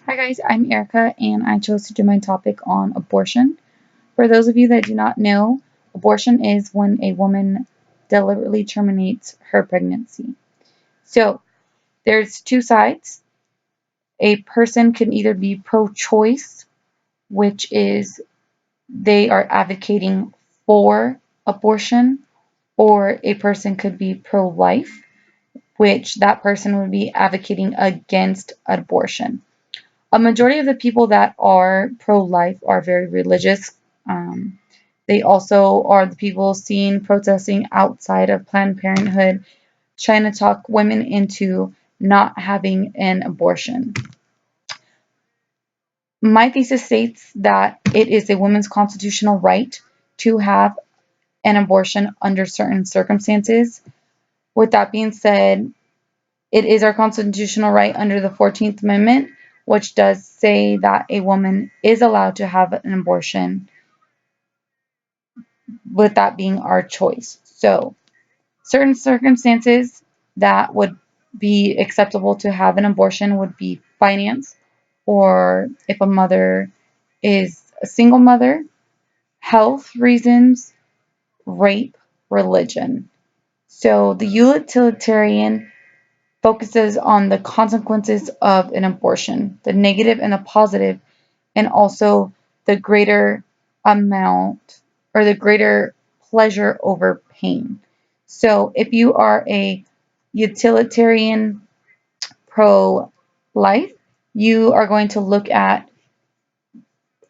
Hi guys, I'm Erica and I chose to do my topic on abortion. For those of you that do not know, abortion is when a woman deliberately terminates her pregnancy. So there's two sides. A person can either be pro-choice, which is they are advocating for abortion, or a person could be pro-life, which that person would be advocating against abortion. A majority of the people that are pro-life are very religious. Um, they also are the people seen protesting outside of Planned Parenthood, trying to talk women into not having an abortion. My thesis states that it is a woman's constitutional right to have an abortion under certain circumstances. With that being said, it is our constitutional right under the 14th Amendment, which does say that a woman is allowed to have an abortion, with that being our choice. So, certain circumstances that would be acceptable to have an abortion would be finance, or if a mother is a single mother, health reasons, rape, religion. So, the utilitarian focuses on the consequences of an abortion, the negative and the positive, and also the greater amount or the greater pleasure over pain. So if you are a utilitarian pro life, you are going to look at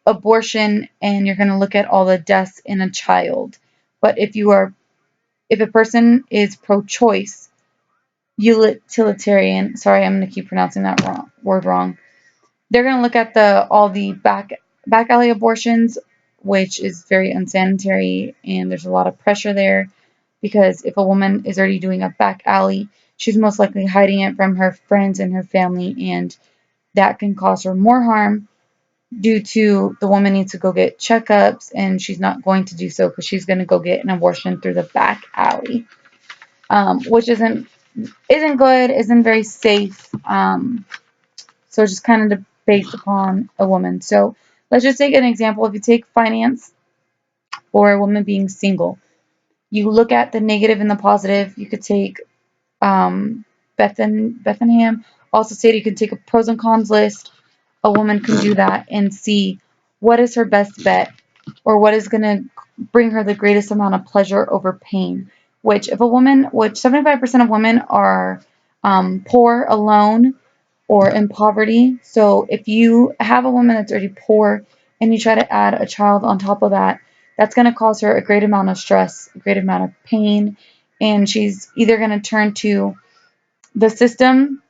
abortion and you're going to look at all the deaths in a child. But if a person is pro choice, utilitarian, sorry, I'm going to keep pronouncing that word wrong. They're going to look at the all the back alley abortions, which is very unsanitary, and there's a lot of pressure there because if a woman is already doing a back alley, she's most likely hiding it from her friends and her family, and that can cause her more harm due to the woman needs to go get checkups, and she's not going to do so because she's going to go get an abortion through the back alley, which isn't good, isn't very safe. So it's just kind of based upon a woman. So let's just take an example. If you take finance or a woman being single, you look at the negative and the positive. You could take Bethenham also stated you could take a pros and cons list. A woman can do that and see what is her best bet or what is going to bring her the greatest amount of pleasure over pain. Which 75% of women are poor, alone, or in poverty. So if you have a woman that's already poor and you try to add a child on top of that, that's going to cause her a great amount of stress, a great amount of pain, and she's either going to turn to the system,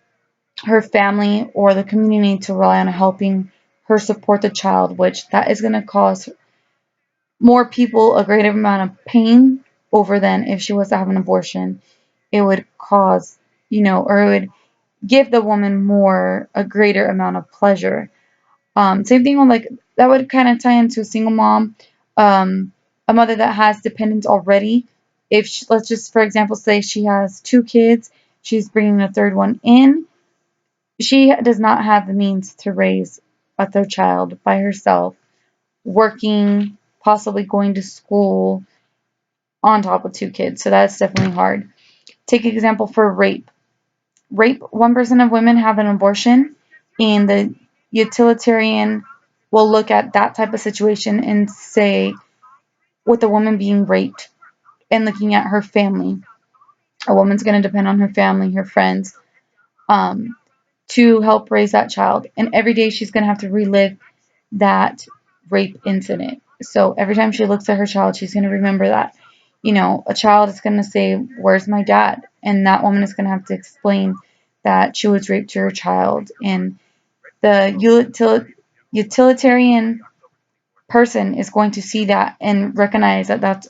her family, or the community to rely on helping her support the child, which that is going to cause more people a greater amount of pain over than if she was to have an abortion. It would cause, or it would give the woman a greater amount of pleasure. Same thing with that would kind of tie into a single mom, a mother that has dependents already. If let's just for example say she has two kids, she's bringing a third one in. She does not have the means to raise a third child by herself, working, possibly going to school on top of two kids. So that's definitely hard. Take example for rape. 1% of women have an abortion, and the utilitarian will look at that type of situation and say, with a woman being raped and looking at her family, a woman's going to depend on her family, her friends, to help raise that child. And every day she's going to have to relive that rape incident. So every time she looks at her child, she's going to remember that. A child is going to say, "Where's my dad?" And that woman is going to have to explain that she was raped to her child. And the utilitarian person is going to see that and recognize that that's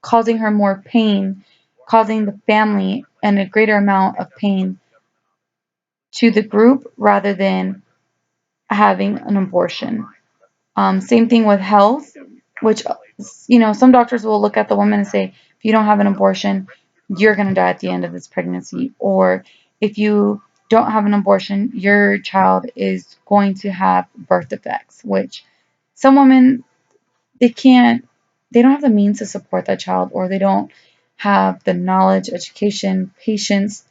causing her more pain, causing the family and a greater amount of pain to the group rather than having an abortion. Same thing with health, which, some doctors will look at the woman and say, if you don't have an abortion, you're going to die at the end of this pregnancy. Or if you don't have an abortion, your child is going to have birth defects, which some women, they can't, they don't have the means to support that child, or they don't have the knowledge, education, patience,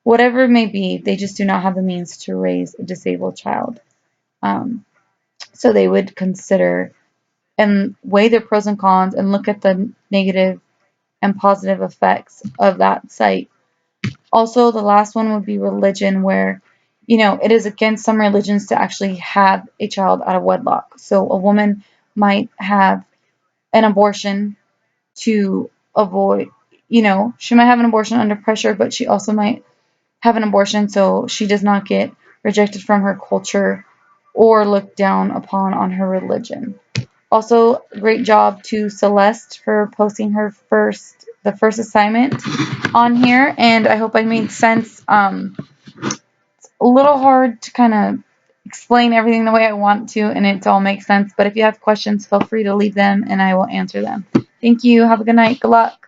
whatever it may be, they just do not have the means to raise a disabled child. Um, so they would consider and weigh the pros and cons and look at the negative and positive effects of that site. Also, the last one would be religion, where, it is against some religions to actually have a child out of wedlock. So a woman might have an abortion to avoid, she might have an abortion under pressure, but she also might have an abortion so she does not get rejected from her culture or looked down upon on her religion. Also, great job to Celeste for posting the first assignment on here, and I hope I made sense. It's a little hard to kind of explain everything the way I want to, and it all makes sense. But if you have questions, feel free to leave them, and I will answer them. Thank you. Have a good night. Good luck.